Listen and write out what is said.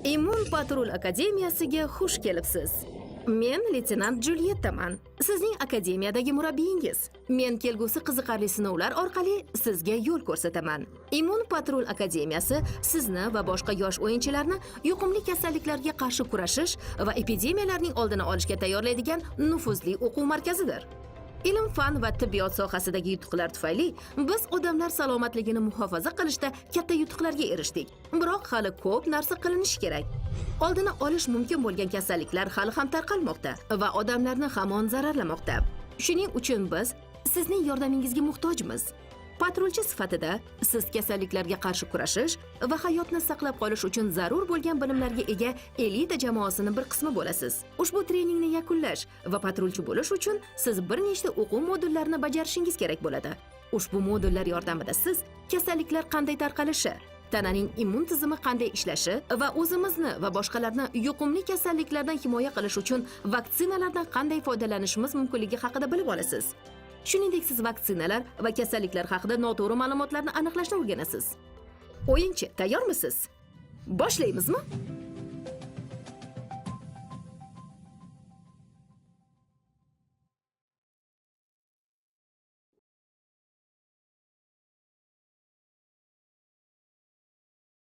Immun patrul akademiyasiga xush kelibsiz. Men leytenant Julyettaman. Sizning akademiyadagi murabbiyingiz. Men kelgusi qiziqarli sinovlar orqali sizga yo'l ko'rsataman. Immun patrul akademiyasi sizni va boshqa yosh o'yinchilarni yuqumli kasalliklarga qarshi kurashish va epidemiyalarning oldini olishga tayyorlaydigan nufuzli o'quv markazidir. Ilm, fan va tibbiyot sohasidagi yutuqlar tufayli biz odamlar salomatligini muhofaza qilishda katta yutuqlarga erishdik. Biroq hali ko'p narsa qilinishi kerak. Oldini olish mumkin bo'lgan kasalliklar hali ham tarqalmoqda va odamlarni hamon zararlamoqda. Shuning uchun biz sizning yordamingizga muhtojmiz. Patrulchi sifatida siz kasalliklarga qarshi kurashish va hayotni saqlab qolish uchun zarur bo'lgan bilimlarga ega elita jamoasining bir qismi bo'lasiz. Ushbu treningni yakunlash va patrulchi bo'lish uchun siz bir nechta o'quv modullarini bajarishingiz kerak bo'ladi. Ushbu modullar yordamida siz kasalliklar qanday tarqalishi, tananing immun tizimi qanday ishlashi va o'zimizni va boshqalarni yuqumli kasalliklardan himoya qilish uchun vaksinalardan qanday foydalanishimiz mumkinligi haqida bilib olasiz. Shuningdek, siz vaksinalar va kasalliklar haqida noto'g'ri ma'lumotlarni aniqlashni o'rganasiz. O'yinchi, tayyormisiz? Boshlaymizmi?